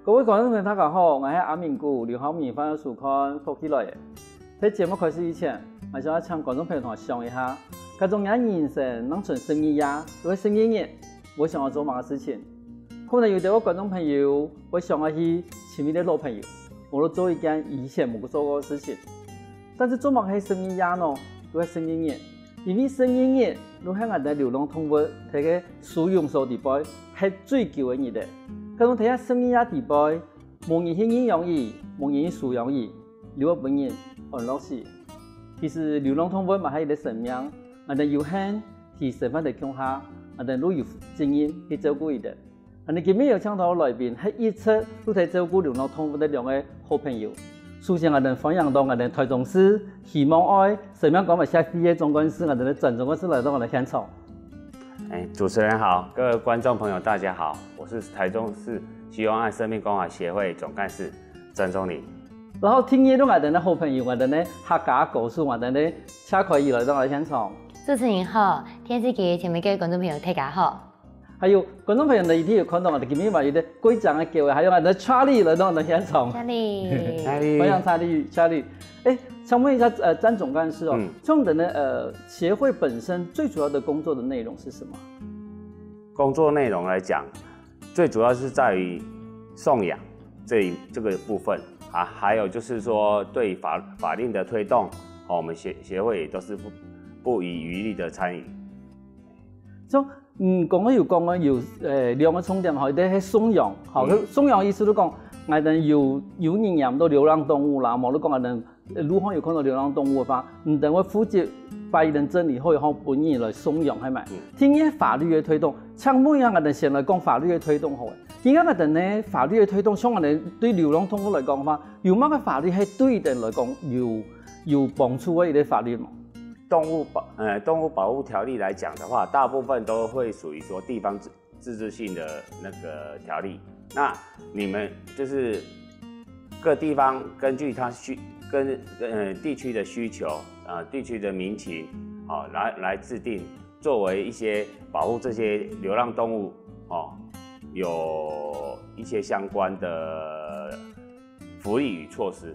各位观众朋友，大家好，我是阿明姑刘浩明，欢迎收看福起来的。在节目开始以前，我想要请观众朋友同我想一下，各种人生能存生意呀，如果生意业，我想要做乜事情？可能有啲观众朋友会想要去亲密的老朋友，我都做一件以前冇做过的事情。但是做乜係生意呀呢？都係生意业，因为生意业，如果我哋流浪動物睇嘅使用數地位係最高嘅嘢。咁我睇下生意地位，冇人去領養伊，冇人去飼養伊，留個本人安樂死。其實流浪動物嘛係一個生命，我哋有限去身份的強下，我哋都有責任去照顧伊的。我哋今日有請到來賓係一直都喺照顧流浪動物的兩個好朋友。首先我哋歡迎到我哋台中市希望愛生命關懷協會總幹事，我哋的鄭總幹事來到我哋現場。主持人好，各位觀眾朋友大家好，我是台中市希望愛生命關懷協會總幹事鄭總理。然後聽嘢都我哋的好朋友，我哋的客家故事，我哋的車可以來到我哋現場。主持人好，電視機前面嘅觀眾朋友大家好。還有觀眾朋友，你一定有看到我哋今日話有啲貴獎嘅機會，還有我哋的 Charlie 來到我哋現場。Charlie， 歡迎 Charlie。想問一下詹總幹事哦，像我們的協會本身最主要的工作的內容是什麼？工作內容來講，最主要是在於送養這個部分啊，還有就是說對法令的推動，我們協會也都是不遺餘力的參與。講咗要兩個重點，係啲係送養，送養意思都講，我哋有人養到流浪動物啦，冇都講我哋路上有看到流浪動物嘅話，唔等我負責把伊哋整理好，然後本人來送養，係咪？聽嘢法律嘅推動，像每樣我哋先來講法律嘅推動好嘅。點解我哋呢法律嘅推動，像我哋對流浪動物嚟講嘅話，有乜嘅法律係對人嚟講有幫助嘅一啲法律嘛？動物保護條例來講的話，大部分都會屬於說地方自治性的那個條例。那你們就是各地方根據它地區的需求地區的民情來制定，作為一些保護這些流浪動物有一些相關的福利與措施。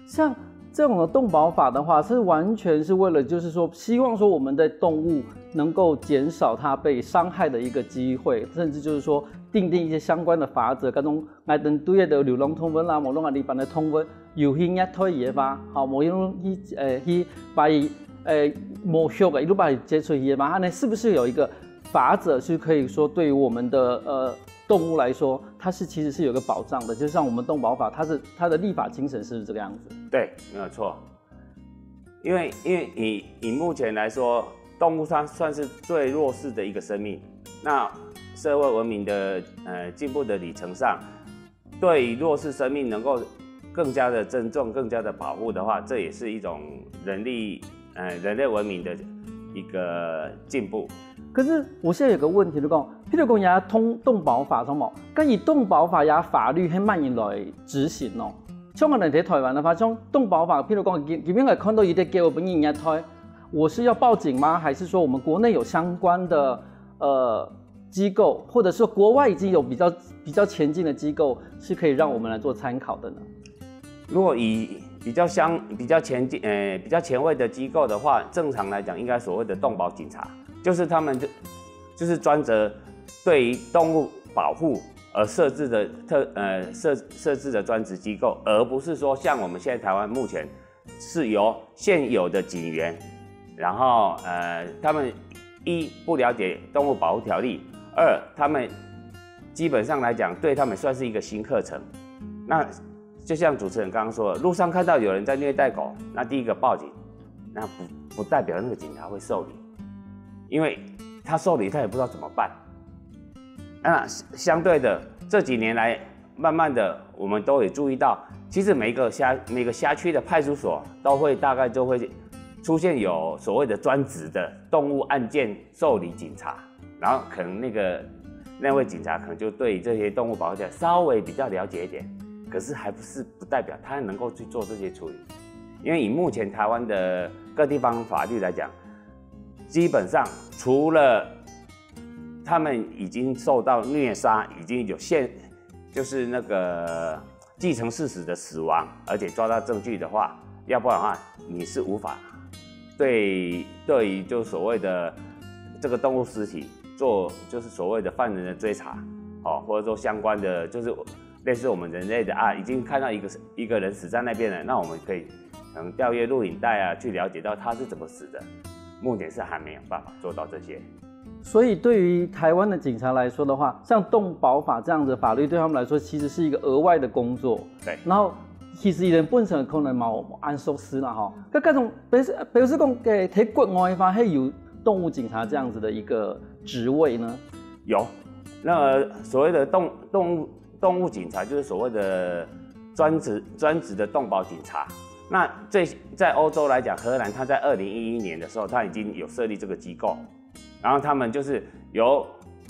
像這種的動保法的話，是完全是為了，就是說，希望說我們的動物能夠減少它被傷害的一個機會，甚至就是說，訂定一些相關的法則，嗰種我哋對的流浪動物啦，無論我哋辦的動物有去壓退嘢吧，好，無用去把伊剝削嘅，一路把伊接出去嘛，那是不是有一個法則是可以說對於我們的動物來說，它是其實是有個保障的，就像我們動保法，它的立法精神是不是這個樣子？對，沒有錯。因為以目前來說，動物它算是最弱勢的一個生命。那社會文明的進步的里程上，對於弱勢生命能夠更加的尊重、更加的保護的話，這也是一種人類文明的一個進步。可是我現在有個問題，就講，譬如講也動保法什麼，跟以動保法也法律係慢人來執行咯。像我哋喺台灣的話，像動保法，譬如講，這邊我看到一啲叫我本人壓退，我是要報警嗎？還是說我們國內有相關的機構，或者是國外已經有比較前進的機構，是可以讓我們來做參考的呢？如果以比較前衛的機構的話，正常來講，應該所謂的動保警察。就是他們就是專責對於動物保護而設置的設置的專職機構，而不是說像我們現在台灣目前是由現有的警員，然後他們一不了解動物保護條例，二他們基本上來講對他們算是一個新課程。那就像主持人剛剛說的，路上看到有人在虐待狗，那第一個報警，那不代表那個警察會受理。因為他受理，他也不知道怎麼辦。那相對的，這幾年來，慢慢的我们都也注意到，其实每个辖区的派出所都会大概就会出现有所谓的专职的动物案件受理警察，然后可能那位警察可能就对这些动物保护条稍微比较了解一点，可是还不代表他能够去做这些处理，因为以目前台湾的各地方法律来讲，基本上除了他们已经受到虐杀，已经有就是那个既成事实的死亡，而且抓到证据的话，要不然的话你是无法对于就所谓的这个动物尸体做就是所谓的犯人的追查，或者说相关的就是类似我们人类的已经看到一个人死在那边了，那我们可以可能调阅录影带去了解到他是怎么死的。目前是还没有办法做到这些。所以对于台湾的警察来说的话，像动保法这样的法律对他们来说其实是一个额外的工作。对。然后其實人本身可能冇按熟識啦，吼。嗰種，比如說講嘅喺國外方係有動物警察這樣子的一個職位呢？有，那所謂的動物警察就是所謂的專職的動保警察。那在歐洲來講，荷蘭它在2011年的時候，它已經有設立這個機構，然後他們就是由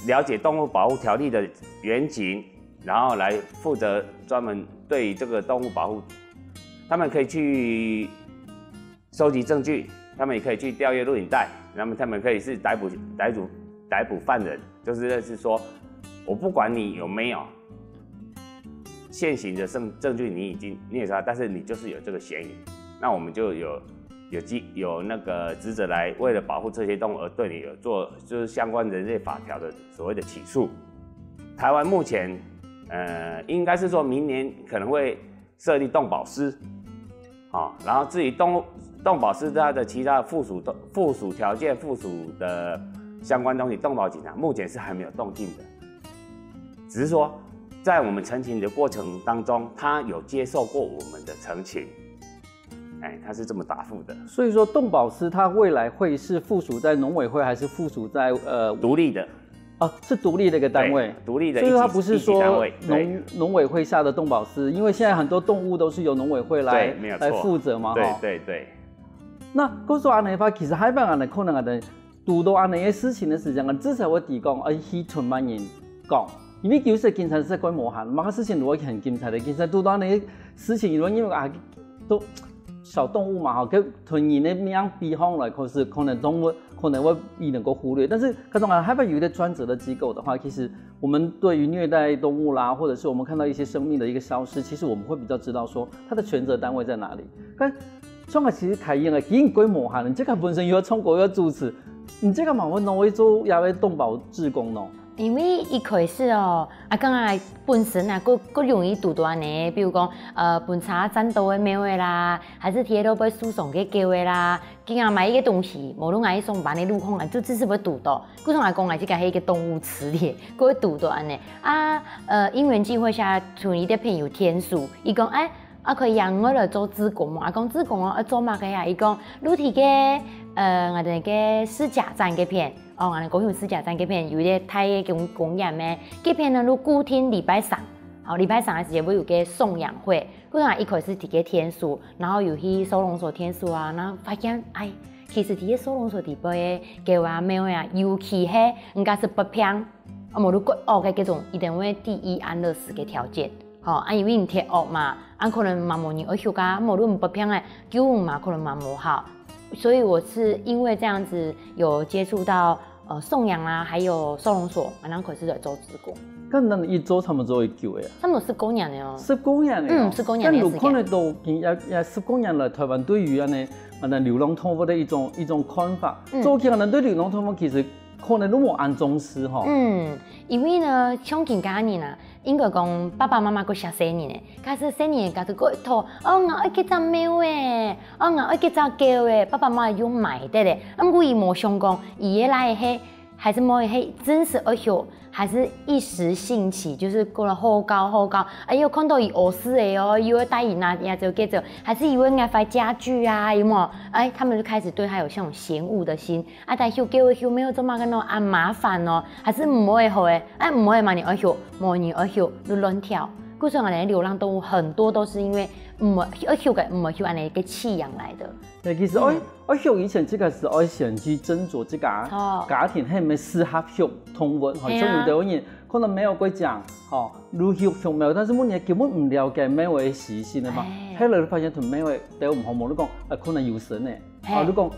了解動物保護條例的嚴謹，然後來負責專門對於這個動物保護，他們可以去收集證據，他們也可以去調閱錄影帶，他們可以是逮捕犯人，就是類似說，我不管你有沒有現行的證據，你已經虐殺，但是你就是有這個嫌疑，那我們就有那個職責來為了保護這些動物而對你有做就是相關人類法條的所謂的起訴。台灣目前應該是說明年可能會設立動保司，然後至於動保司它的其他附屬條件、附屬的相關東西，動保警察目前是還沒有動靜的，只是說在我們陳情的過程當中，他有接受過我們的陳情，他是這麼答覆的。所以說動保司它未來會是附屬在農委會，還是附屬在獨立的？是獨立的一個單位，獨立的，所以它不是說農委會下的動保司，因為現在很多動物都是由農委會來負責嘛。對。那嗰個安尼法其實喺邊安尼可能係遇到安尼嘅事情嘅時陣，至少會提供去全班人講，因為其實警察是規模限，某個事情如果係警察嘅，其實遇到安尼事情，因為都小動物嘛，佢團員嘅命比方來，可能動物可能會能夠忽略，但是嗰種害怕有一個專責的機構的話，其實我們對於虐待動物啦，或者是我們看到一些生命的一個消失，其實我們會比較知道說它的權責單位在哪裡。但像個其實開樣嘅已經規模下，你這個本身又要通過要主持，你這個嘛會攞去做也會動保志工咯。因為一開始哦，剛剛本身佫容易遇到安尼，比如講本查戰鬥的貓的啦，還是鐵路被輸送嘅叫的啦，今日買一個東西，無論係上班的路況啊，就只是會遇到。佫同講即個係一個動物磁鐵，佫會遇到安尼因緣際會下，像你的朋友天數，伊講可以讓我來做志工嘛，講志工做乜嘅呀？伊講露天嘅我哋嘅試駕站嘅片。我哋高雄試駕站嗰邊有啲睇嘅公園咩？嗰邊呢，如固定禮拜三，禮拜三嘅時候會有個送養會，嗰陣一開始提個天數，然後有去收容所天數然後發現其實啲收容所地邊嘅叫咩呀？尤其係人家是不平，無如果嘅嗰種一定會第一安樂死嘅條件，因為你貼惡嘛，可能嘛冇人會學噶，無論不平嘅救援嘛，可能嘛冇好，所以我是因為這樣子有接觸到。送養啊，還有收容所，然後佢是在做志工。咁那一周差唔多會叫嘅？差唔多10年嘅哦。10年嘅。10年嘅時間。但如果你到也10年來，台灣對於流浪動物的一種看法，早期人對流浪動物其實可能都冇按重視吼。因為呢，像今家年啊，應該講爸爸媽媽個小細年嘅，假使細年假使個一套，我愛去隻貓誒，我愛去隻狗誒，爸爸媽媽用買得咧，我伊冇想講，伊來係還是冇係真實而學，還是一時興起，就是過了好高，又看到伊餓死誒哦，又會帶伊拿呀就給走，還是以為愛買家具啊，有冇？他們就開始對他有這種嫌惡的心，但係給我學沒有這麼個喏，麻煩哦，還是唔會學誒，唔會嘛你而學，冇你而學，你亂跳，故说安尼流浪动物很多都是因为要休个唔休安尼个弃养来的。对，其实我休以前这个是我先去斟酌这个家庭系咪适合休动物，好像有的人可能没有过讲，吼，如休没有，但是我们根本唔了解咩为习性的嘛，后来发现同咩为对我们好冇，你讲可能有神的，你讲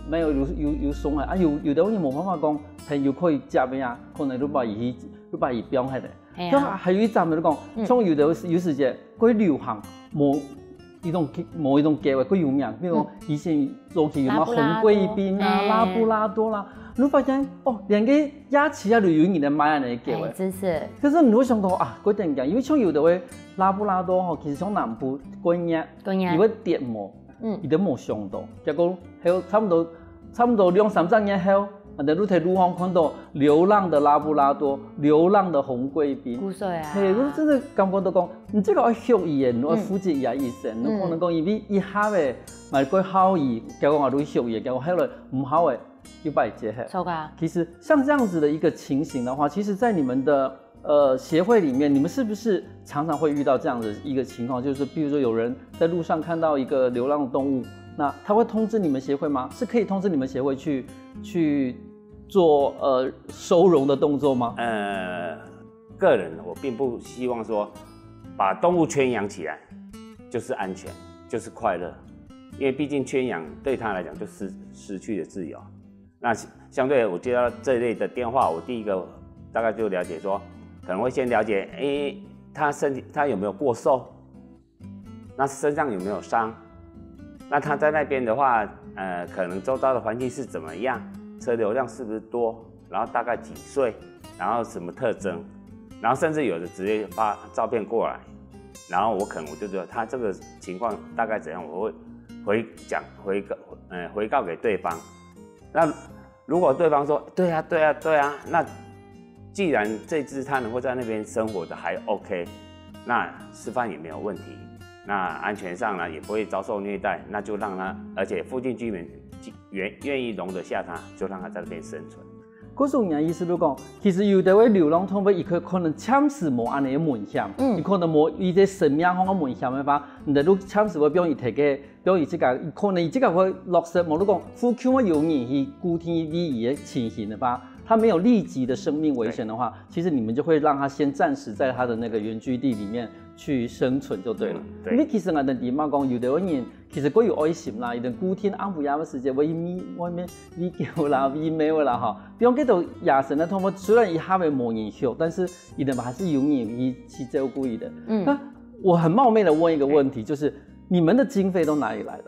没有伤害，有的人冇办法讲，朋友可以接咩啊，可能你把伊标下来。咁还有一站就是讲，像有的有时节佢流行冇一种计划，佢有名，比如讲以前早期有嘛红贵宾啊、拉布拉多啦，你发现连个雅琪啊都有人来买安尼计划，真是。可是你会想到嗰点讲，因为像有的位拉布拉多其实从南部过年，伊会跌毛，伊都冇上到，结果还有差不多2-3年后。你睇路上看到流浪的拉布拉多、流浪的红贵宾，古岁啊！嘿，我真的感觉到讲，你这个要学伊的，要负责伊的医生，你可能讲因为一下的，买过好伊，结果我都学伊，结果后来唔好的又把伊接下。错噶。其实像这样子的一个情形的话，其实在你们的协会里面，你们是不是常常会遇到这样的一个情况？就是比如说有人在路上看到一个流浪的动物，那他会通知你们协会吗？是可以通知你们协会去做收容的动作吗？个人我并不希望说把动物圈养起来就是安全，就是快乐，因为毕竟圈养对他来讲就失去了自由。那相对我接到这类的电话，我第一个大概就了解说，可能会先了解，他身体他有没有过瘦，那身上有没有伤，那他在那边的话，可能周遭的环境是怎么样？车流量是不是多？然后大概几岁？然后什么特征？然后甚至有的直接发照片过来，然后我就觉得他这个情况大概怎样，我会回告给对方。那如果对方说对啊，那既然这只它能够在那边生活的还 OK， 那吃饭也没有问题，那安全上呢也不会遭受虐待，那就让它，而且附近居民愿意容得下它，就让它在那边生存。嗰种人意思就讲，其实有的位流浪动物，伊可能暂时无安尼的危险，伊可能无伊个生命方个危险的话，你如暂时会表伊提个，表伊这个，可能伊这个会落实，无你讲呼吸我有人去固定礼仪的情形的话，他没有立即的生命危险的话，其实你们就会让他先暂时在他的那个原居地里面去生存就对了。因为其实我哋地方讲，有的人其实佢有爱心啦，伊哋固定安抚亚嘅时间，外面米叫啦、米苗啦哈。比方嗰度野生的动物，虽然伊下面冇影响，但是伊哋还是有人去照顾伊的。那我很冒昧的问一个问题，就是你们的经费都哪里来的？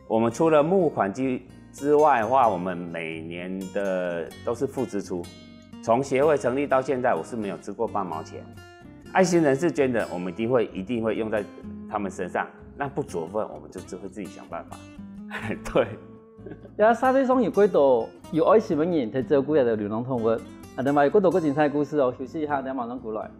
我们除了募款之外的话，我们每年的都是负支出。从协会成立到现在，我是没有支过半毛钱。爱心人士捐的，我们一定会用在他们身上。那不足的部分，我们就只会自己想办法。对。呀，沙地上有几多有爱心的人去照顾人的流浪动物，另外嗰度個精彩故事哦，休息一下，等馬上過來。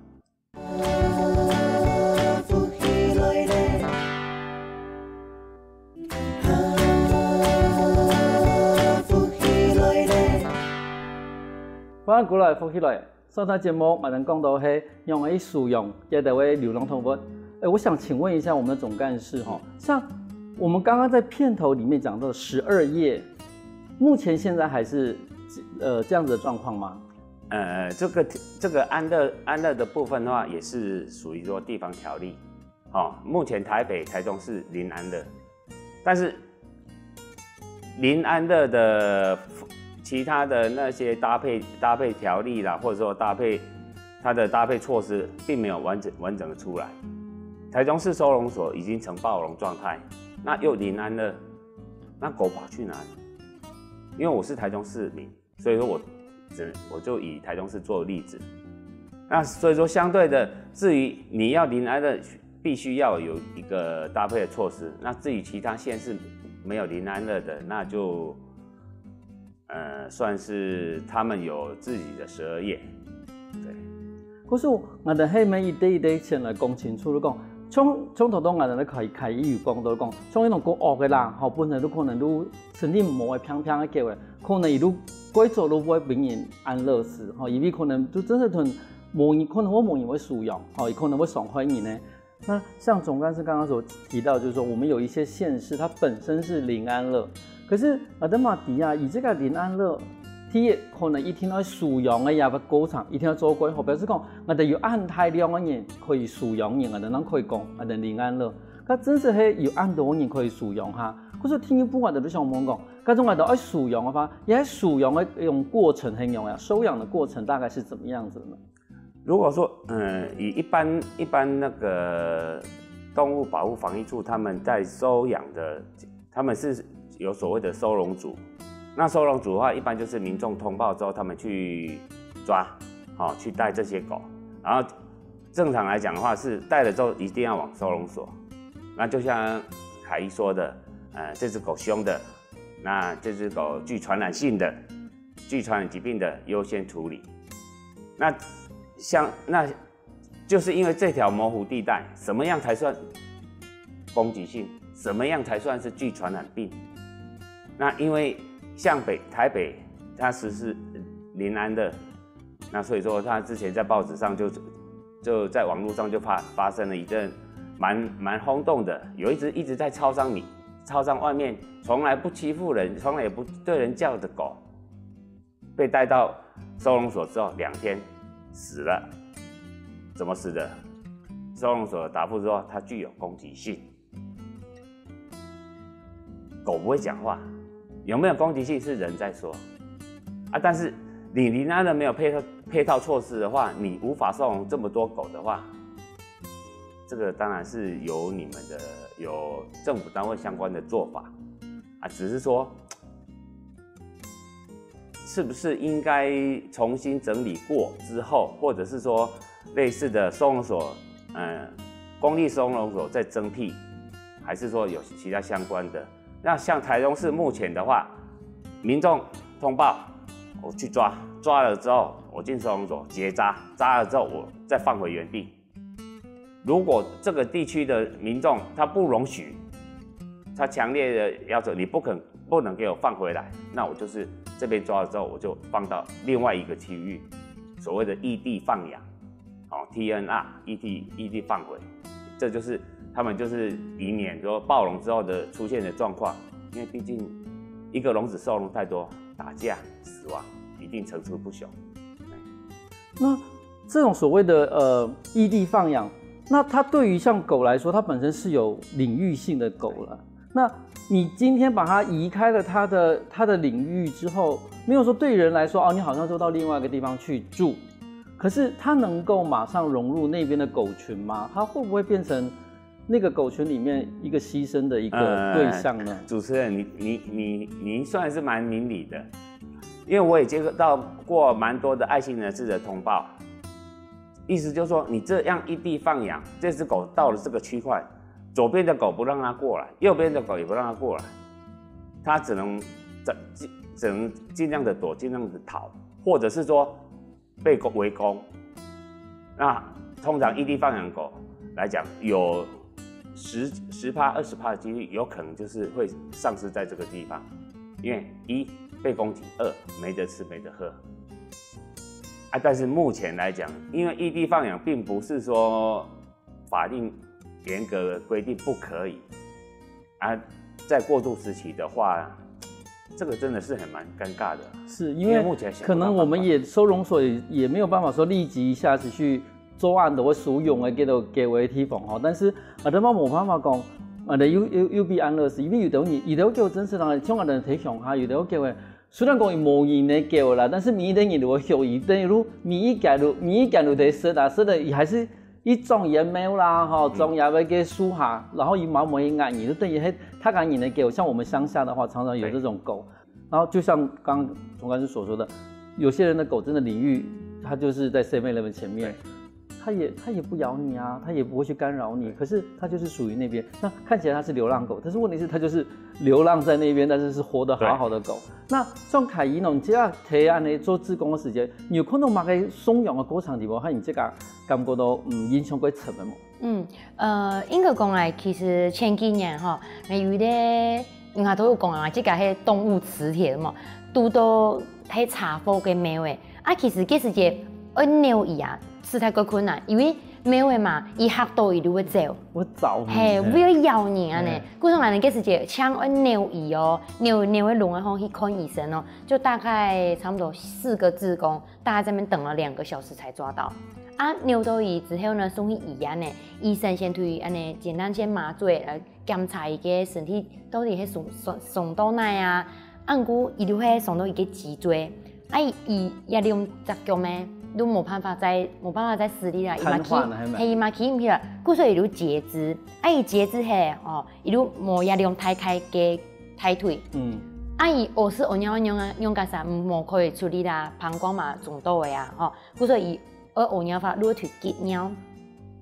翻過來，復起來。上台節目馬上講到係用來使用一位流浪動物。我想請問一下我們的總幹事哈，像我們剛剛在片頭裡面講到12頁，目前現在還是這樣子的狀況嗎？這個安樂的部分的話，也是屬於說地方條例。目前台北、台中是零安樂，但是零安樂的其他的那些搭配條例啦，或者說它的搭配措施，並沒有完整的出來。台中市收容所已經成暴龍狀態，那又零安樂，那狗跑去哪裡？因為我是台中市民，所以說我就以台中市做例子。那所以說相對的，至於你要零安樂，必須要有一個搭配的措施。那至於其他縣市沒有零安樂的，那就算是他們有自己的12頁。對。可是我哋係咪一啲先來講清楚？你講。從頭到我哋咧開語講到講，從呢種講惡嘅啦，本來都可能都身體冇會平平嘅叫嘅，可能伊都改做都會俾人安樂死，因為可能都真係同模拟可能我模拟会使用，也可能会伤害你呢。那像总干事刚刚所提到，就是说我们有一些县市它本身是零安乐，可是在马迪亚以这个零安乐，它可能一天要使用的也不高长，一天要做规划，表示讲我哋有按大量的人可以使用，我哋能可以讲我哋零安乐，咁真是係有按多人可以使用哈。可是听一般我哋都想问讲，嗰種我哋愛使用的話，也係使用的一種過程形容呀，收養的過程大概是怎麼樣子的呢？如果说，以一般那个动物保护防疫处，他们在收养的，他们是有所谓的收容组。那收容组的话，一般就是民众通报之后，他们去抓，去带这些狗。然后正常来讲的话，是带了之后一定要往收容所。那就像凯伊说的，这只狗凶的，那这只狗具传染性的、具传染疾病的优先处理。那就是因为这条模糊地带，什么样才算攻击性，什么样才算是具传染病？那因为像台北，它实施零安乐，那所以说他之前在报纸上就在网络上就发生了一阵蛮轰动的，有一直在超商外面从来不欺负人，从来也不对人叫的狗，被带到收容所之后2天死了。怎么死的？收容所的答复说它具有攻击性。狗不会讲话，有没有攻击性是人在说啊。但是你零安乐没有配套措施的话，你无法收容这么多狗的话，这个当然是有政府单位相关的做法啊，只是说是不是应该重新整理过之后，或者是说类似的收容所，公立收容所再增辟，还是说有其他相关的？那像台中市目前的话，民众通报，我去抓了之后，我进收容所结扎了之后，我再放回原地。如果这个地区的民众他不容许，他强烈的要求你不能给我放回来，那我就是这边抓了之后，我就放到另外一个区域，所谓的异地放养，TNR 异地放回，这就是他们就是避免说暴笼之后的出现的状况，因为毕竟一个笼子收容太多，打架死亡一定层出不穷。那这种所谓的异地放养，那它对于像狗来说，它本身是有领域性的狗了。那你今天把它移开了它的领域之后，没有说对人来说你好像就到另外一个地方去住，可是它能够马上融入那边的狗群吗？它会不会变成那个狗群里面一个牺牲的一个对象呢？主持人，你算是蛮明理的，因为我也接到过蛮多的爱心人士的通报，意思就是说，你这样异地放养，这只狗到了这个区块，左边的狗不让它过来，右边的狗也不让它过来，它只能尽量的躲，尽量的逃，或者是说被围攻。那通常异地放养狗来讲，有10%、20%的几率，有可能就是会丧失在这个地方，因为1被攻击，2没得吃没得喝。但是目前来讲，因为异地放养并不是说法定严格规定不可以，在过渡时期的话，这个真的是蛮尴尬的。是因为目前可能我们收容所也没有办法说立即一下子去做案的或使用的给为提防哈，但是咱们冇办法讲，有比安乐死，因为有的叫真是人像人体上下有的叫的。虽然讲伊无言的叫啦，但是米等于如果效益等于如米假如在说的伊还是一种也没有啦哈，种也要给输下，然后伊毛毛一按，就等于他敢言的叫，像我们乡下的话，常常有这种狗，然后就像刚刚总干事所说的，有些人的狗真的领域，它就是在 7-Eleven 前面。它也不咬你啊，它也不会去干扰你，可是它就是属于那边。那看起来它是流浪狗，但是问题是它就是流浪在那边，但是是活得好好的狗。那像凯伊侬这样提案的做志工的时间，你有看到马个松养的狗场地无？和你这个感觉到影响过沉的冇？应该讲来，其实前几年哈，有的人家都有讲啊，这个係动物磁铁嘛，拄到係查甫嘅猫嘅，其实这是一个鸟伊啊。吃太过困难，因为猫的嘛，伊吓到伊就会走。我找嘿，不要咬你啊呢！故说俺那个时节枪牛医哦，牛的龙然后去看医生哦，就大概差不多4个志工，大概在那边等了2个小时才抓到。啊，牛到伊之后呢，送去医院呢，医生先对安尼简单先麻醉来检查伊个身体到底是送到哪啊？按估伊就会送到伊个脊椎，啊伊压力十强咩？都冇办法再施力啦，伊嘛起唔起啦，故所以就截肢，啊伊截肢嘿哦，伊就冇压力抬开个抬腿，啊伊屙屎屙尿用干啥？冇可以处理啦，膀胱嘛中毒的呀，哦，故所以屙尿法攞腿结尿，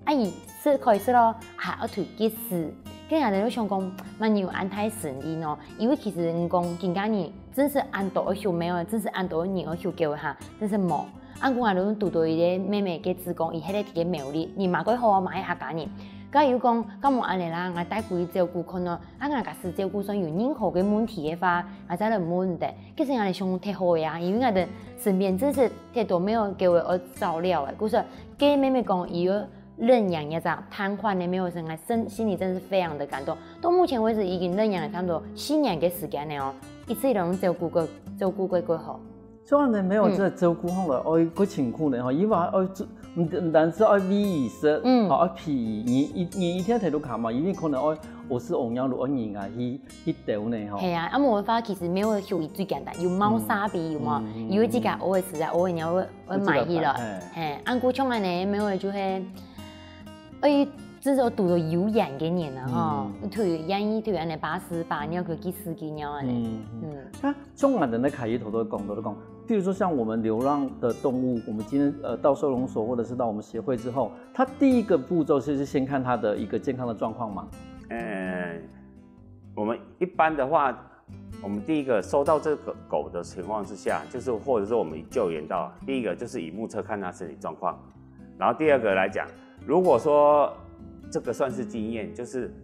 啊伊是可以是咯，还要腿结死，跟人哋都想讲，蛮有安太顺利喏，因为其实人讲今家年真是安多而修没有，真是安多年而修叫哈，真是冇。按讲啊，拢拄到伊个妹妹个子宫，伊迄个个苗栗，你嘛过好啊，嘛爱客家人。甲伊讲，敢无安尼啦？我带规照顾看咯，啊，我家己照顾上有任何个问题个话，我再来问的。其实俺哋上忒好呀，因为俺的身边真是太多没有给我照料诶。故说，给妹妹讲，伊有认养一张瘫痪的没有生，心里真是非常的感动。到目前为止，已经认养了差不多4年个时间了哦，一直拢照顾过好。像安尼没有这照顾好了，爱个情况呢吼，伊话爱唔单是爱米医生，爱皮年一天摕到卡嘛，伊可能爱我是红娘路爱人啊去调呢吼。系啊，啊无法其实没有修伊最简单，有猫砂鼻有嘛，有自家偶尔实在偶尔鸟会买去了，嘿，按古像安尼没有就会，至少读到有眼给你了哈，退养伊退安尼88鸟可几10几鸟安尼，那中安人的凯伊头都讲，譬如说像我们流浪的动物，我们今天到收容所或者是到我们协会之后，它第一个步骤是先看它的一个健康的状况吗？我们一般的话，我们第一个收到这个狗的情况之下，就是或者是我们救援到，第一个就是以目测看它身体状况，然后第二个来讲，如果说这个算是经验，就是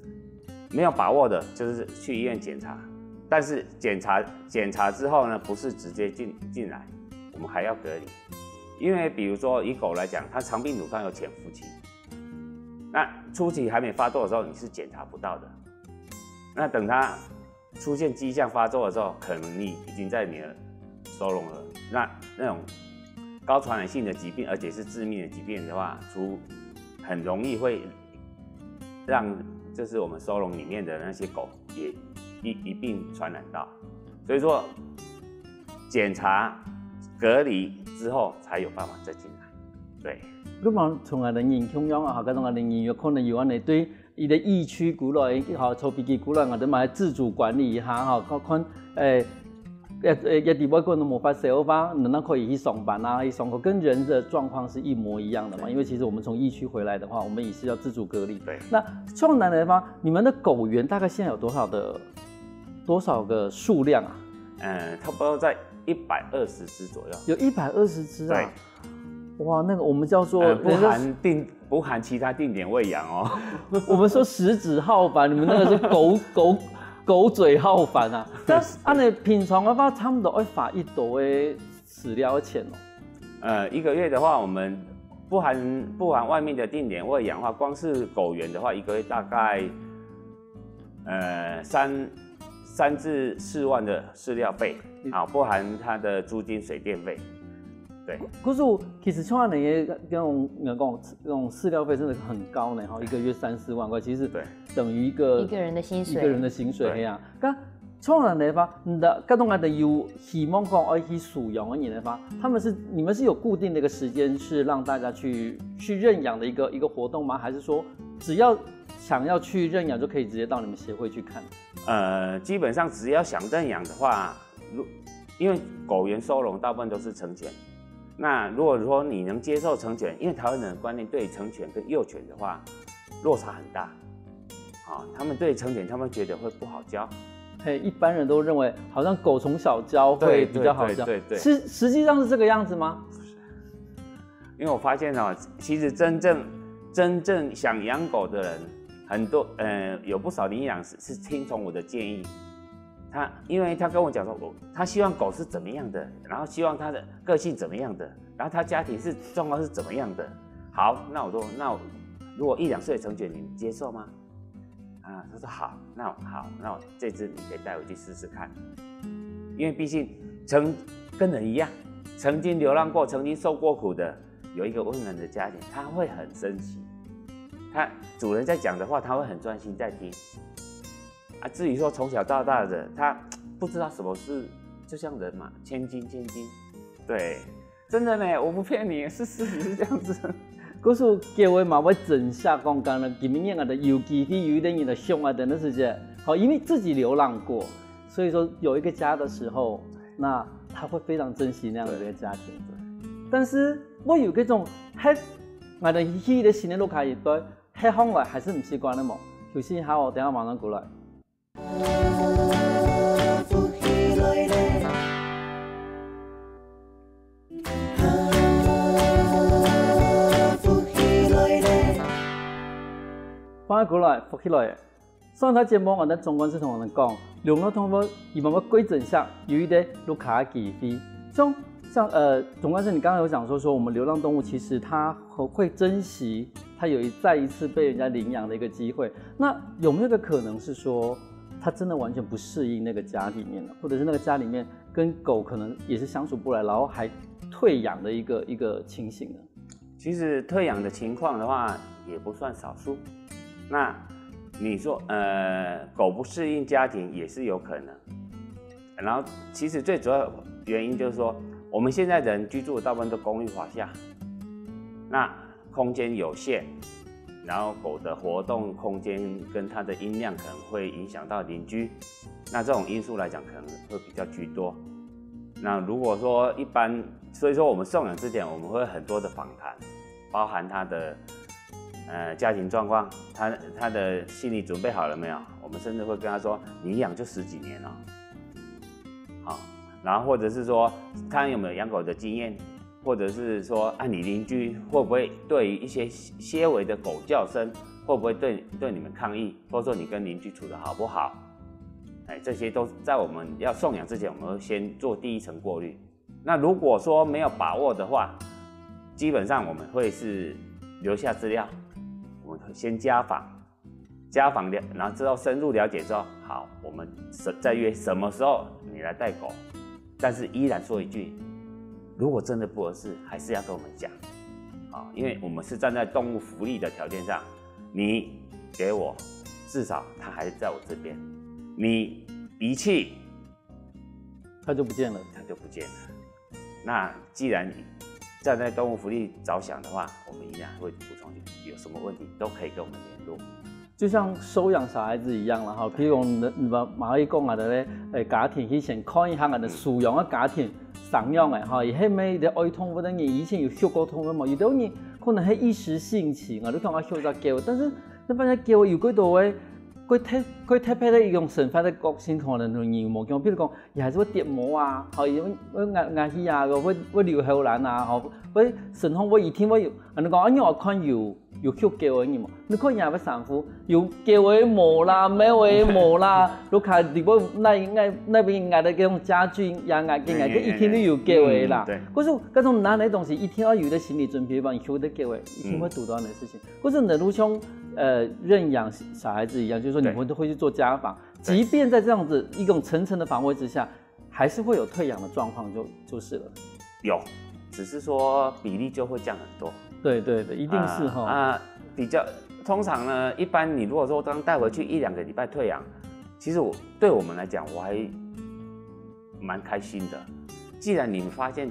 没有把握的，就是去医院检查。但是检查之后呢，不是直接进来，我们还要隔离。因为比如说以狗来讲，它肠病毒它有潜伏期，那初期还没发作的时候，你是检查不到的。那等它出现迹象发作的时候，可能你已经在你的收容了。那种高传染性的疾病，而且是致命的疾病的话，很容易会让就是我们收容里面的那些狗也一并传染到，所以说检查隔离之后才有办法再进来。对，如果从来的人中央啊，各种的人有可能有安尼对伊的疫区古来好抽鼻机古来，我哋嘛自主管理一下哈，看也底外国人冇发烧吧，那可以去上班啊，去上课，跟人的状况是一模一样的嘛。因为其实我们从疫区回来的话，我们也是要自主隔离。对。那创南的话，你们的狗园大概现在有多少个数量啊？差不多在120只左右。有120只啊？对。哇，那个我们叫做不含其他定点喂养哦。我们说食指号繁，你们那个是狗嘴号繁啊！但按你平常的话，差不多会花1多的饲料的钱哦。一个月的话，我们不含外面的定点喂养的话，光是狗园的话，一个月大概3至4万的饲料费，不含它的租金、水电费。对，可是其实像那些跟那种饲料费真的很高呢，哈，一个月3、4万块，其实等于一个人的薪水。一个人的薪水呀。咁创人嚟话，各种的有希望讲爱去属养的人嚟话，你们是有固定的一个时间是让大家去认养的一个活动吗？还是说只要想要去认养就可以直接到你们协会去看？基本上只要想认养的话，因为狗园收容大部分都是成犬。那如果说你能接受成犬，因为台湾人的观念对成犬跟幼犬的话落差很大，他们对成犬他们觉得会不好教，一般人都认为好像狗从小教会比较好教，对，实际上是这个样子吗？因为我发现其实真正想养狗的人很多，有不少领养是听从我的建议。因为他跟我讲说，他希望狗是怎么样的，然后希望他的个性怎么样的，然后他家庭状况是怎么样的，好，那我说那如果1、2岁成犬，你接受吗？啊，他说好，那我这只你可以带回去试试看，因为毕竟跟人一样，曾经流浪过，曾经受过苦的，有一个温暖的家庭，他会很珍惜。他主人在讲的话，他会很专心在听。啊，至于说从小到大的，他不知道什么是，就像人嘛，千金。对，真的呢，我不骗你，事实是这样子。故事结尾嘛，我整下讲讲了，今年的尤其是有点的凶啊，等的时间，好，因为自己流浪过，所以说有一个家的时候，那他会非常珍惜那样的一个家庭。但是我有这种我的去的新的路卡一对，黑方来还是不习惯的嘛，休息一下哦，等下马上过来。翻过来，复起来。上台节目我在中观是同我们讲，用了通过以某个规整下有一点路卡几飞。像总观是你刚刚有讲说我们流浪动物其实它会珍惜它再一次被人家领养的一个机会。那有没有个可能是说它真的完全不适应那个家里面了，或者是那个家里面跟狗可能也是相处不来，然后还退养的一个情形呢？其实退养的情况的话也不算少数。那你说狗不适应家庭也是有可能。然后其实最主要原因就是说，我们现在人居住的大部分都公寓华夏，那空间有限，然后狗的活动空间跟它的音量可能会影响到邻居，那这种因素来讲可能会比较居多。那如果说一般，所以说我们送养之前我们会很多的访谈，包含它的家庭状况，他的心理准备好了没有？我们甚至会跟他说，你养就10几年了，好，然后或者是说他有没有养狗的经验，或者是说你邻居会不会对于一些些微的狗叫声，会不会对你们抗议，或者说你跟邻居处得好不好？这些都在我们要送养之前，我们会先做第一层过滤。那如果说没有把握的话，基本上我们会是留下资料。我们先家访，然后之后深入了解之后，好，我们再约什么时候你来带狗。但是依然说一句，如果真的不合适，还是要跟我们讲，因为我们是站在动物福利的条件上，你给我，至少它还在我这边，你遗弃，它就不见了。那既然站在动物福利着想的话，我们依然会补充，有什么问题都可以跟我们联络。就像收养小孩子一样啦，哈，譬如讲，马伊讲啊的咧，家庭以前看一下啊的饲养嘅家庭上养嘅，哈，而迄咩的爱痛，或者以前有学过痛嘅嘛，有啲人可能係一時興起，我都看我學咗叫，但是你發現叫有幾多嘅，佢特別咧用神法的角性可能容易冇講，譬如講，而係會跌毛啊，好，會牙齒啊，會流口蘭啊，好，會神風會一天會有，你講我看有學叫嘅嘢嘛，你看人會sản婦有叫嘅毛啦，咩嘅毛啦，你看如果那邊壓的嗰種家具壓嘅壓，佢一天都有叫嘅啦。可是嗰種男的東西一天要有的心理準備吧，你學得叫嘅，一定會讀到的事情。可是你如像認養小孩子一樣，就是說你們都會去做家訪，即便在這樣子一種層層的防衛之下，還是會有退養的狀況就是了。有，只是說比例就會降很多。對，一定是哈。比較通常呢，一般你如果說剛帶回去1、2個禮拜退養，其實對我們來講，我還蠻開心的。既然你們發現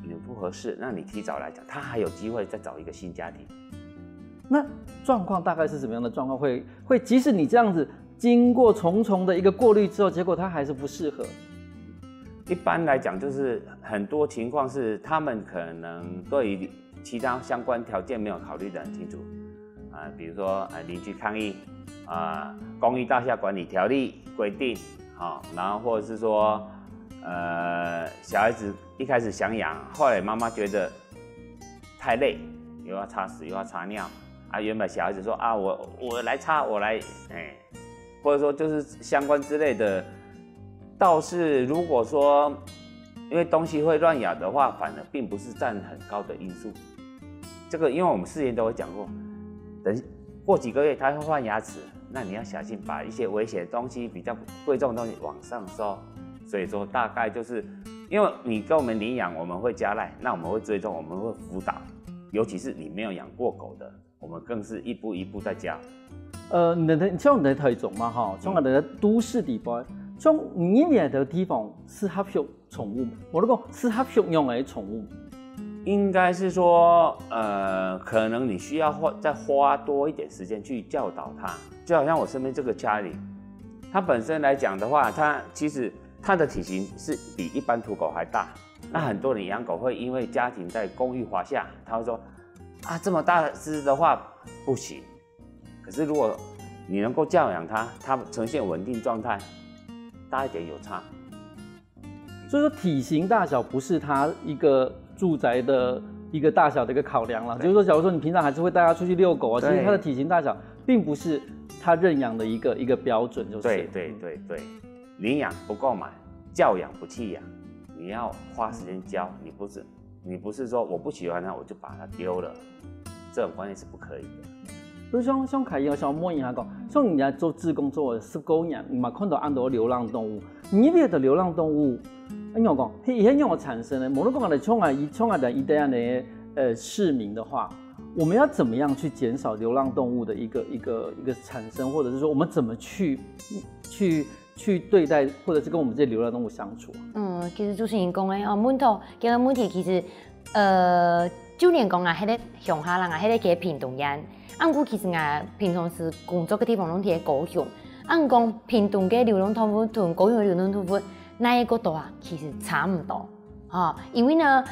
你們不合適，那你提早來講，他還有機會再找一個新家庭。那狀況大概是什麼樣的狀況？會即使你這樣子經過重重的一個過濾之後，結果他還是不適合。一般來講，就是很多情況是他們可能對於其他相關條件沒有考慮得很清楚，比如說鄰居抗議，公寓大廈管理條例規定，然後或者是說小孩子一開始想養，後來媽媽覺得太累，又要擦屎又要擦尿，原本小孩子說我來擦我來，或者說就是相關之類的。倒是如果說因為東西會亂咬的話，反而並不是佔很高的因素。这个因为我们事前都有讲过，等过几个月它会换牙齿，那你要小心把一些危险的东西、比较贵重的东西往上收。所以说大概就是因为你跟我们领养，我们会加赖，那我们会追踪，我们会辅导，尤其是你没有养过狗的，我们更是一步一步在教。像你在台中嘛哈，像我哋在都市地方，像你哋的地方适合养宠物吗？我都讲适合养的宠物。应该是说，可能你需要再花多一点时间去教导它。就好像我身边这个家里，它本身来讲的话，其实它的体型是比一般土狗还大。那很多人养狗会因为家庭在公寓华夏，他会说啊，这么大只的话不行。可是如果你能够教养它，它呈现稳定状态，大一点有差。所以说体型大小不是它一个住宅的一个大小的一个考量了。就是说，假如说你平常还是会带它出去遛狗啊，其实它的体型大小并不是它认养的一个标准，就是。对，领养不够买，教养不弃养，你要花时间教，你不是说我不喜欢它我就把它丢了，这种观念是不可以的。所以像凯英，像莫言他讲，像人家做志工做了19年，你嘛看到很多流浪动物，你列的流浪动物，你讲，伊很有产生的，无论讲的像一这样的市民的话，我们要怎么样去减少流浪动物的一个产生，或者是说我们怎么去对待，或者是跟我们这些流浪动物相处？其实主持人讲的问题，这个问题其实就连讲啊，迄个乡下人啊，迄个叫屏东人。按过其实啊，平常时工作嘅地方拢伫高雄。按讲屏东嘅流浪动物同高雄嘅流浪动物，那个角度啊，其实差唔多。因为呢，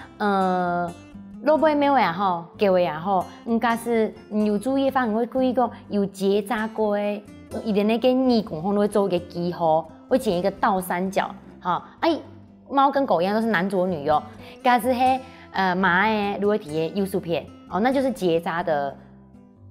老尾咩话也好，叫话也好，假使有注意翻，我故意讲有结扎过诶，伊连那个耳孔后会做一个记号，会剪一个倒三角。猫跟狗一样都是男左女右。假使嘿马诶，如果提艺术片那就是结扎的。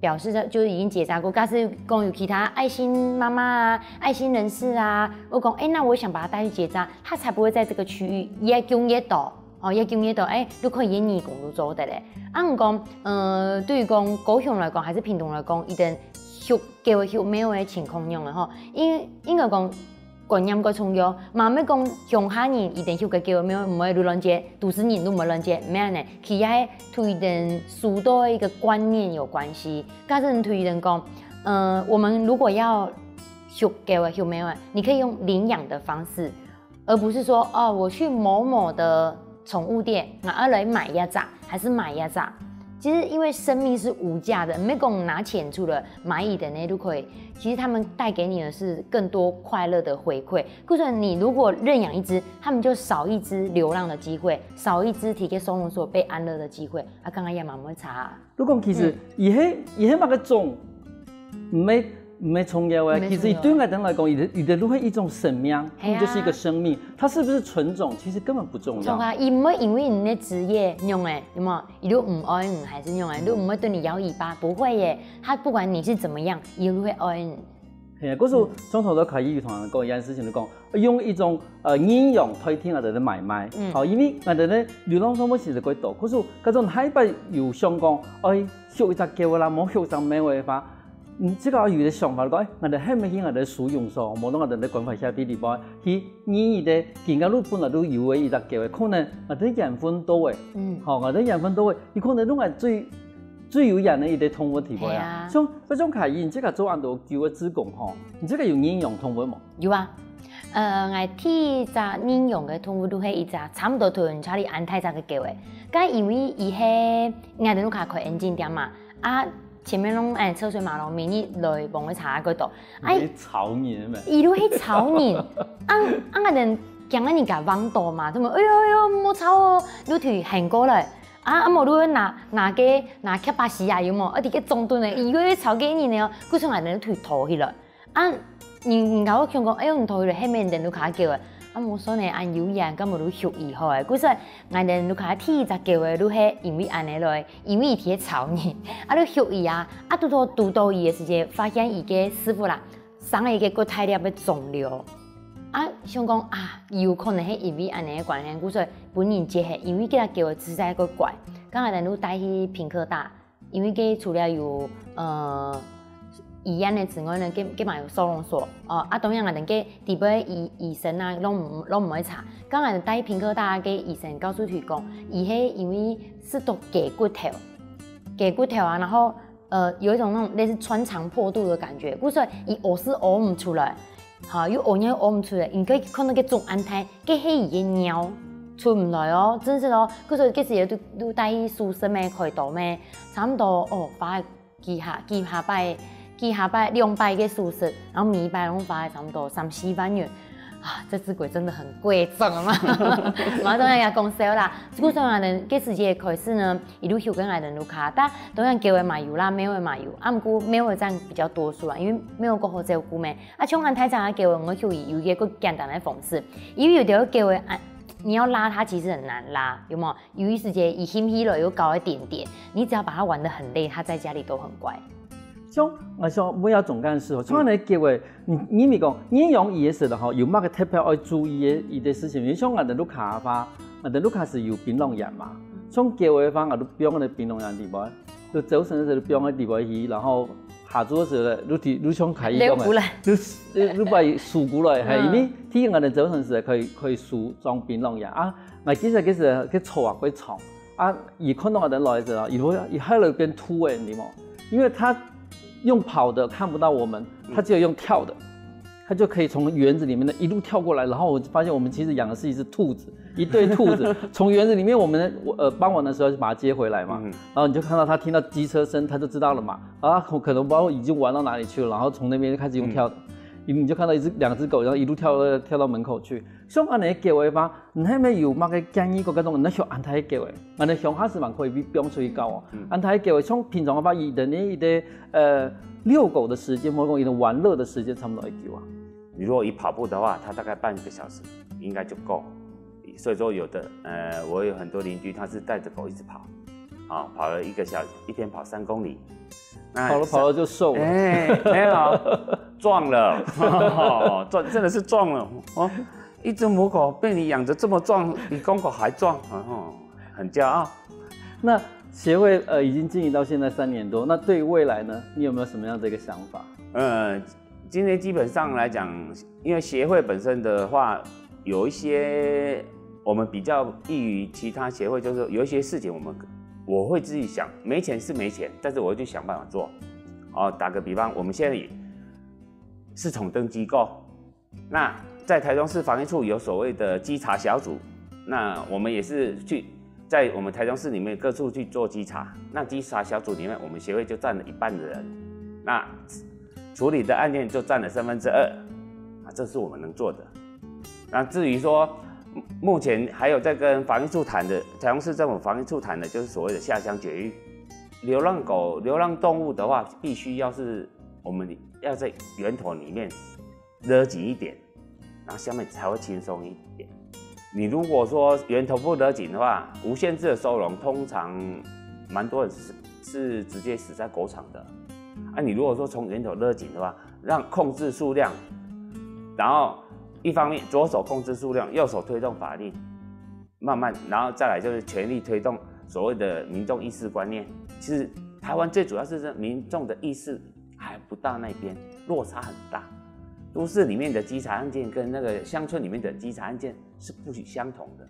表示就是已经结扎过，但是讲有其他爱心妈妈啊、爱心人士啊，我讲那我想把它带去结扎，它才不会在这个区域越供越多，越供越多，都可以演义工都做得嘞。我讲对于讲高雄来讲，还是屏东来讲，一定叫没有的情况用的应该讲。观念个重要，慢慢讲乡下人一定个叫没有唔会乱接，都市人都唔会乱接，咩呢？其实推人疏导一个观念有关系。假设推人讲，我们如果要叫没有，你可以用领养的方式，而不是说我去某某的宠物店，来买一只，还是买一只。其实，因为生命是无价的，没讲拿钱除了买一点呢都可以。其实他们带给你的是更多快乐的回馈。或者你如果认养一只，他们就少一只流浪的机会，少一只提给收容所被安乐的机会。刚刚也蛮会查。如果其实伊迄那个种，没重要诶，其实对我们来讲，伊的如何一种生命，它就是一个生命，它是不是纯种，其实根本不重要。伊唔会因为你的职业用诶，有冇？伊都唔爱你还是用诶，都唔会对你摇尾巴，不会耶。他不管你是怎么样，伊都会爱你。係啊，嗰時中途都可以同人講一件事情，就講用一種應用推天我哋嘅買賣，因為我哋咧流浪動物其實幾多，可是嗰種海拔又想講，學一隻叫啦，冇學一隻咩話。即個有啲想法講，我哋係咪去我哋使用上，無論我哋咧關懷下邊地方，去演繹嘅見到路本來都有嘅一隻叫嘅，可能我哋養分多嘅，我哋養分多嘅，伊可能都係最有人的一個動物體會啊。像嗰種凱伊，你這個做安多叫嘅子宮吼，你這個有應用動物冇？有啊，我睇隻應用嘅動物都係一隻差唔多同查理安泰隻嘅叫嘅，咁因為伊係我哋都開眼鏡店嘛，前面攏車水馬龍，明日來幫我查嗰度。草年咩？伊都係草年，我哋講緊你個網度嘛，咁啊，哎呦冇草哦，你條行過來。冇你拿吸巴士啊，有冇？啲嘅中頓嘅，伊嗰啲草幾年咧，佢從人哋條拖起來。人家我講講，唔拖起來，後面人都卡叫嘅。冇所謂，有人咁冇都學以後嘅，嗰時人哋都卡聽隻叫嘅，都係因為安尼來，因為伊啲草年，都學伊督到伊嘅時間，發現伊嘅師傅啦，生咗一個大粒嘅腫瘤。想講有可能係因為安尼嘅關係，故所本人接係因為佢叫實在個怪，咁我哋都帶去屏科大因为佮除了有医院的之外呢，佮嘛有收容所哦。当然啊，人佮底边医生啊，拢唔会查。刚才带平科大嘅医生告诉佢讲，伊迄因为是都割骨头啊，然后有一种那种类似穿肠破肚的感觉，故所以伊呕是呕唔出来，好又呕尿呕唔出来，因佮看到佮总安胎，佮迄伊嘅尿出唔来哦，真是哦，故所以佮是都带去输生咩开刀咩，差唔多哦，花几下摆2摆嘅输食，然后每一摆拢花差不多3-4万元。啊，这只鬼真的很贵重嘛，马上要讲销啦。故所以人这时节开始呢，一路休跟爱人路卡，但当然给为买油啦，没有买油，不过没有占比较多数啦，因为没有过好照顾咩。像俺太长的给为我休有一个简单的方式，因为有条给为你要拉它其实很难拉，有没有？由于时节一轻了又高一点点，你只要把它玩得很累，它在家里都很乖。像我想每要总干事哦，像安尼机会，你咪讲，你用伊的时候吼，有乜个特别要注意的事情？像我哋路卡吧，我哋路卡是有槟榔叶嘛，像机会方我都标个槟榔叶地方，就早晨的时候标个地方去，然后下晝的时候你想开伊讲嘅，你把伊數過來，係因為天我哋早晨時可以數裝槟榔葉啊，我其實佢臭啊，佢長啊，伊看到我哋來的時候，伊喺那邊吐誒，你冇，因為他用跑的看不到我們，他只有用跳的，他就可以從園子裡面的一路跳過來，然後我發現我們其實養的是一隻兔子，一對兔子從園子裡面，我們傍晚的時候就把它接回來嘛，然後你就看到他聽到機車聲，他就知道了嘛，然後可能不知道已經玩到哪裡去了，然後從那邊就開始用跳的，你就看到兩隻狗，然後一路跳到門口去。像安尼叫的話，你係咪有乜個建議個嗰種，你學安太叫的，安尼鄉下是蠻可以比標出去高哦。安太叫的，像平常的話，伊的遛狗的時間，或者伊的玩樂的時間，差不多會叫啊。你如果以跑步的話，它大概半個小時應該就夠。所以說有的我有很多鄰居，他是帶着狗一直跑，跑了1個小時，一天跑3公里。跑了就瘦了。沒有壯了，真的是壯了哦。一只母狗被你養得這麼壯，比公狗還壯，很驕傲。那協會已經經營到現在3年多，那對於未來呢，你有沒有什麼樣的一個想法？今天基本上來講，因為協會本身的話，有一些我們比較異於其他協會，就是有一些事情我會自己想，沒錢是沒錢，但是我會去想辦法做。打個比方，我們現在是統登機構，那在台中市防疫處有所謂的稽查小組，那我們也是在我們台中市裡面各處去做稽查。那稽查小組裡面，我們協會就佔了1半的人，那處理的案件就佔了2/3，這是我們能做的。那至於說目前還有在跟防疫處談的，台中市政府防疫處談的，就是所謂的下鄉絕育。流浪狗、流浪動物的話，必須要是我們要在源頭裡面勒緊一點，然後下面才會輕鬆一點。你如果說源頭不勒緊的話，無限制的收容，通常蠻多人是直接死在狗場的。你如果說從源頭勒緊的話，讓控制數量，然後一方面左手控制數量，右手推動法令，慢慢，然後再來就是全力推動所謂的民眾意識觀念。其實台灣最主要是民眾的意識還不到那邊，落差很大。都市裡面的稽查案件跟那個鄉村裡面的稽查案件是不相同的。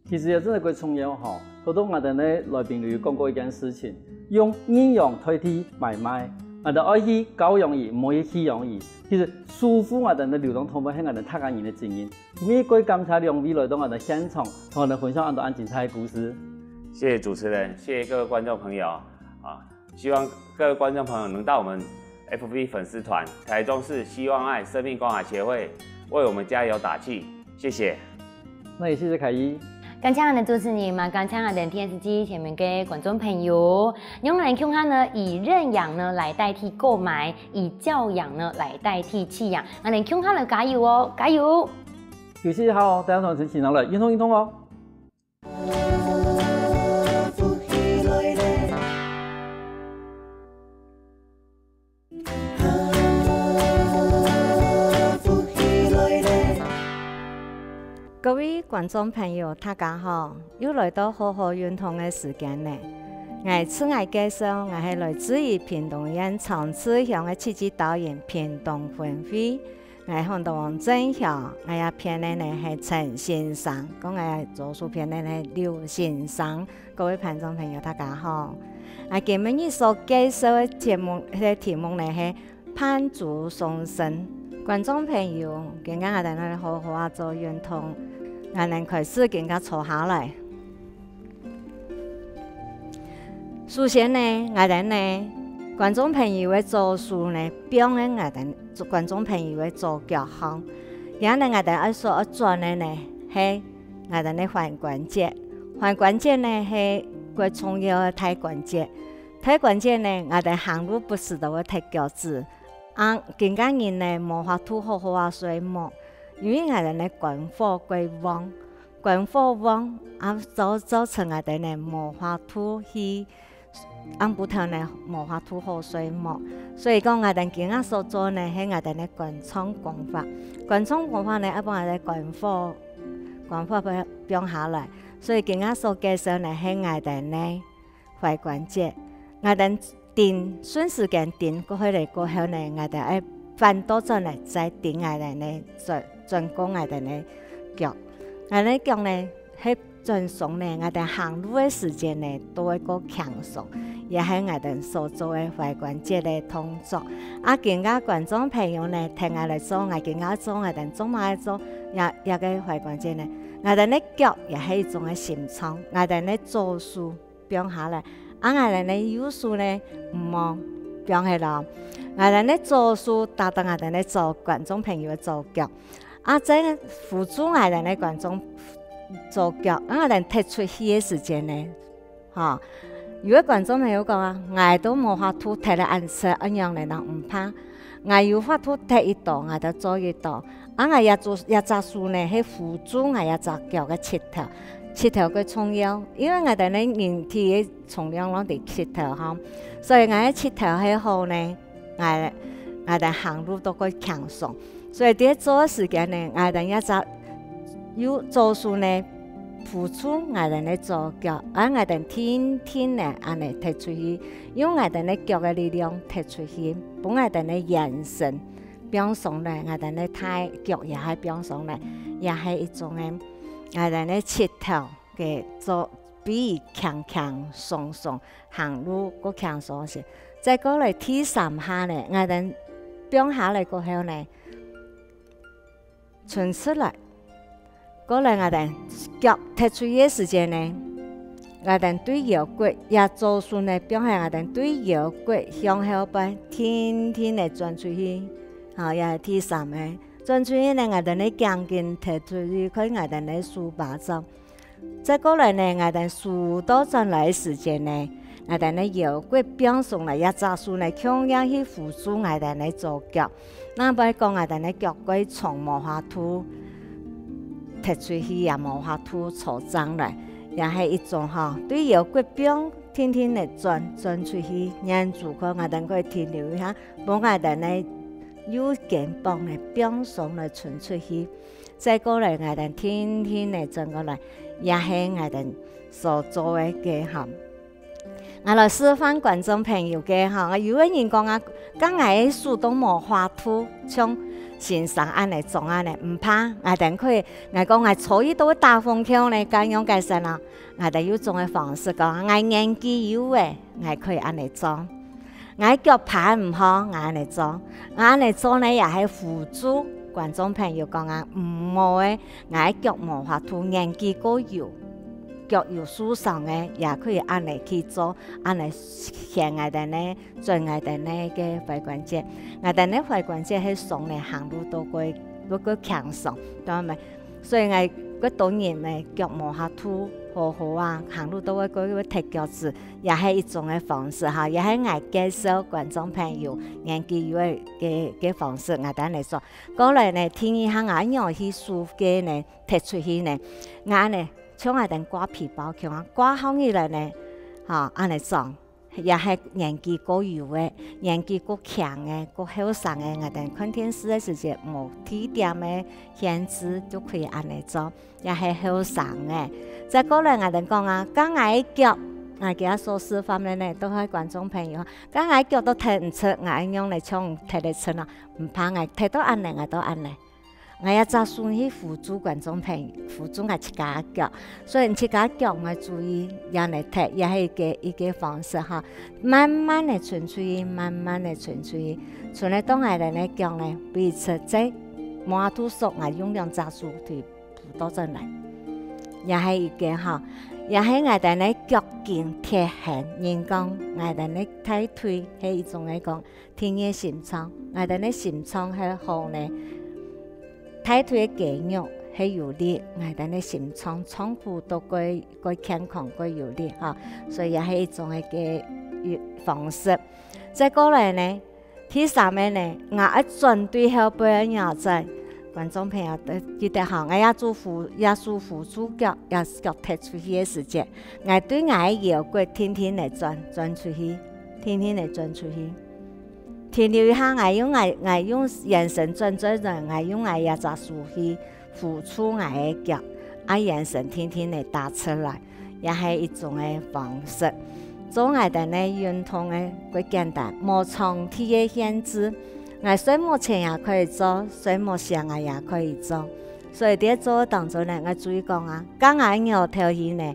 其實真係幾重要吼，好多我哋咧來賓有講過一件事情，用認養代替買賣，我哋愛去教養伊，唔可以棄養伊。其實舒服我哋嘅流浪動物係我哋睇緊人嘅經驗。每個感謝兩位來到我哋現場，同我哋分享很多很精彩嘅故事。謝謝主持人，謝謝各位觀眾朋友希望各位觀眾朋友能到我們 FB 粉絲團台中市希望愛生命關懷協會為我們加油打氣，謝謝。那也謝謝凱伊。感謝我哋主持人嘛，感謝我哋電視機前面嘅觀眾朋友。用來看看呢，以認養呢來代替購買，以教養呢來代替棄養。我哋看看了加油哦，加油！有些好，大家同陳前頭嚟，運動哦。各位觀眾朋友，大家好！又來到好好運動嘅時間呢。我此外介绍，我是来自于屏东县长治乡的戏剧导演屏东分会。我看到王正孝，我也片的呢是陈先生，讲我做书片的呢刘先生。各位观众朋友，大家好。今日所介绍的节目，题目呢是攀竹送生。观众朋友，今日我哋呢好好啊做运动，我哋开始更加坐下来。首先呢，我哋呢观众朋友的做书呢，表演我哋观众朋友的做脚行。然后呢，我哋所做的呢，是我哋的踝关节。踝关节呢是最重要的腿关节。腿关节呢，我哋行路不是都会踢脚趾。更加人呢无法度好好啊睡摸，因为我哋呢肝火过旺，肝火旺造成我哋呢无法度去。不头呢无法度好睡摸，所以讲我哋今日所做呢，係我哋呢灌肠功法。灌肠功法呢，一般我哋肝火變下來，所以今日所介紹呢，係我哋呢踝關節。我哋定順時間定過去嚟過後呢，我哋要翻多咗呢，再定我哋呢進攻我哋呢腳。我哋腳呢係盡鬆呢，我哋行路嘅時間呢都會個強鬆。也係我哋所做嘅踝關節嘅動作。今日觀眾朋友呢，聽我嚟做，我今日做，我哋做埋做，也個踝關節呢，我哋呢腳也係一種嘅心臟，我哋呢做數變下來，我哋呢有數呢唔好變起來，我哋呢做數達到我哋呢做觀眾朋友嘅做腳，即係輔助我哋呢觀眾做腳，我哋踢出去嘅時間呢，嚇。如果觀眾朋友講我都無法度踢得按色一樣嚟，唔怕。我有法度踢一道，我就做一道。我也做一隻數呢，係輔助我一隻腳嘅七條嘅重要，因為我哋呢人體嘅重量攞嚟七條嚇，所以我嘅七條係好呢，我哋行路都會強鬆。所以喺做嘅時間呢，我哋一隻要做數呢。輔助我哋呢做腳，我哋天天呢安尼踢出去，用我哋呢腳嘅力量踢出去，幫我哋呢眼神變鬆咧，我哋呢太腳也係變鬆咧，也係一種嘅我哋呢七條嘅做比強鬆鬆行路個強鬆些。再過嚟第三下呢，我哋變下嚟過後呢，伸出嚟。過來我哋腳踢出嘅時間呢，我哋對腰骨也做數呢，表現我哋對腰骨向後背天天嚟轉出去，也係第三個轉出去呢，我哋呢頸肩踢出去，佢我哋呢數把走。再過來呢，我哋數到轉來嘅時間呢，我哋呢腰骨變鬆嚟，也做數呢，強樣去輔助我哋呢做腳。那唔係講我哋呢腳骨從無法度踢出去也無法度坐正來，也係一種對腰骨變天天嚟轉出去，讓住佢我哋可以停留一下，幫我哋呢腰肩膀嚟變鬆嚟轉出去，再過來我哋天天嚟轉過來，也係我哋所做嘅嘅項。我嚟示範觀眾朋友嘅項，有個人講剛才數都無法度像先生安尼做安尼，唔怕，我哋可以，我講我坐喺度打風球呢，咁樣解釋啦，我哋有種嘅方式講，我年紀有嘅，我可以安尼做，我腳牌唔好，我安尼做，我安尼做呢也係輔助觀眾朋友講唔好嘅，我腳無法度年紀過有。腳有受傷嘅，也可以按嚟去做，按嚟向我哋呢，做我哋呢嘅踝關節。我哋呢踝關節係鬆咧，行路都會強鬆，對咪？所以我個當然咪腳無法度好好啊，行路都會踢腳趾，也係一種嘅方式嚇，也係我介紹觀眾朋友年紀有嘅方式，我哋嚟做。過來呢，聽一下我樣去數嘅呢，踢出去呢，我呢。像我哋掛皮包強掛好起來呢，安尼做，也係年紀過有嘅，年紀過強嘅，過後生嘅，我哋看電視嘅時節無體點嘅限制就可以安尼做，也係後生嘅。再過來我哋講剛我腳我嘅所示範嘅呢，都係觀眾朋友。咁我腳都睇唔出，我用嚟唱睇得出啦，唔怕我睇到按呢，我都按呢。我一扎算去輔助觀眾朋友，輔助我自家腳，所以自家腳我注意人嚟睇，也係一個方式哈，慢慢嘅傳出去，慢慢嘅傳出去，從嚟當我哋咧腳咧，彼此在摩土索我用兩扎數去輔導進嚟，也係一個哈，也係我哋咧腳勁貼痕，人講我哋咧睇腿係一種嚟講天嘅心腸，我哋咧心腸係好咧。睇腿嘅肌肉係有力，我哋咧心腸倉庫都該健康該有力哈，所以也係一種嘅方式。再過來呢，第三個呢，我一轉對後背嘅仔，觀眾朋友都記得哈，我也做輔助腳，也腳踢出去嘅時節，我對我嘅腰骨天天嚟轉出去，天天嚟轉出去。停留一下，我用眼神轉人，我用我一隻手去輔助我嘅腳，眼神天天嚟打出來，也係一種嘅方式。做我哋咧運動嘅幾簡單，冇長期嘅限制。我睡夢前也可以做，睡夢前我也可以做。所以喺做當中咧，我注意講啊，剛我搖頭去呢，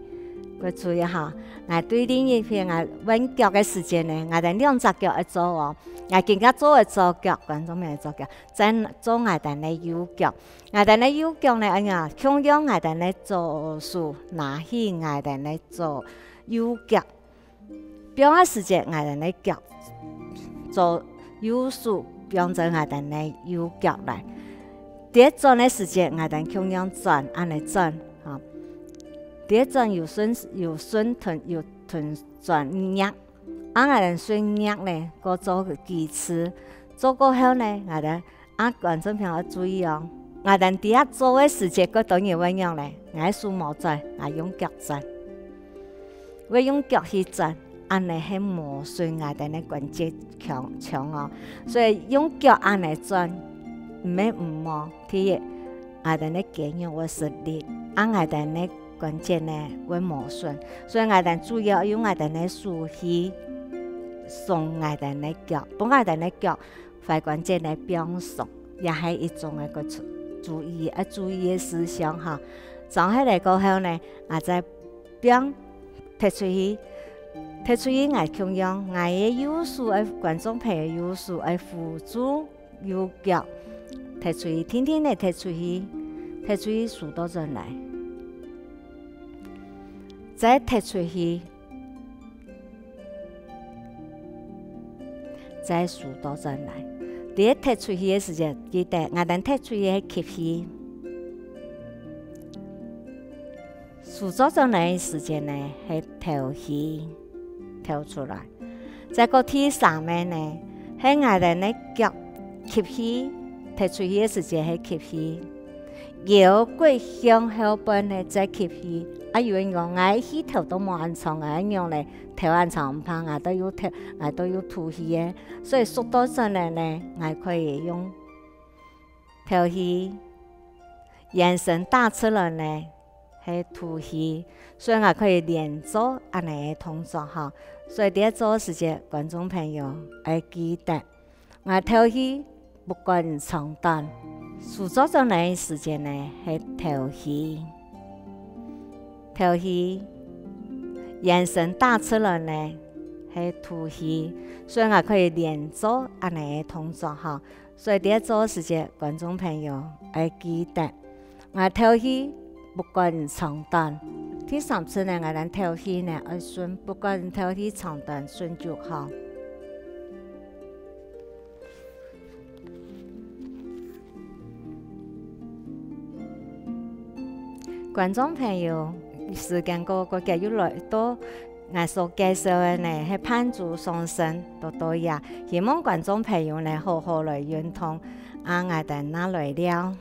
我注意下，我對另一邊我揾腳嘅時間呢，我哋兩隻腳一做哦。我更加做嘅左腳，觀眾朋友左腳，再做我哋嘅右腳。我哋嘅右腳呢，同樣我哋嘅左手拿起我哋嘅左右腳。表嘅時間，我哋嘅腳做右手變成我哋嘅右腳嚟。第一轉嘅時間，我哋同樣轉，按嚟轉嚇。第一轉又順吞轉壓。我哋順壓咧，個做個幾次，做過後咧，我哋觀眾朋友注意哦。我哋第一做嘅時間，個等於乜樣咧？我手冇轉，我用腳轉，我用腳去轉，按嚟係磨損我哋嘅關節強哦。所以用腳按嚟轉，唔係唔磨，第一我哋嘅肌肉會實力，我哋嘅關節咧會磨損，所以我哋主要用我哋嘅手去。鬆我哋嘅腳，幫我哋嘅腳踝關節嚟變鬆，也係一種嘅個注意嘅思想哈。從喺嚟過後呢，我再變踢出去，我同樣我嘅右手嘅觀眾朋友右手嚟輔助右腳踢出去，天天嚟踢出去數多陣嚟，再踢出去。再數多陣嚟，第一踢出去嘅時間，記得我哋踢出去係吸氣，數多陣嚟嘅時間呢係吐氣，吐出來。再個第三個呢，喺我哋嘅腳吸氣，踢出去嘅時間係吸氣，腰骨向後背呢再吸氣。有人講我氣頭都冇按長，我用嚟頭按長唔怕，我都要吐氣嘅，所以數多陣嚟呢，我可以用吐氣，眼神打出來呢係吐氣，所以我可以連做按嚟嘅動作哈。所以第一做時間，觀眾朋友要記得，我吐氣不管長短，數多陣嚟嘅時間呢係吐氣。吐氣，眼神打出來呢係吐氣，所以我可以連做按嚟嘅動作哈。所以第一做時間，觀眾朋友要記得，我吐氣不管長短。第三次呢，我哋吐氣呢要順，不管吐氣長短順就好。觀眾朋友。時間個嘅越來越多，我所介紹嘅呢係攀足上身多呀，希望觀眾朋友呢好好來運動，我哋拿來了。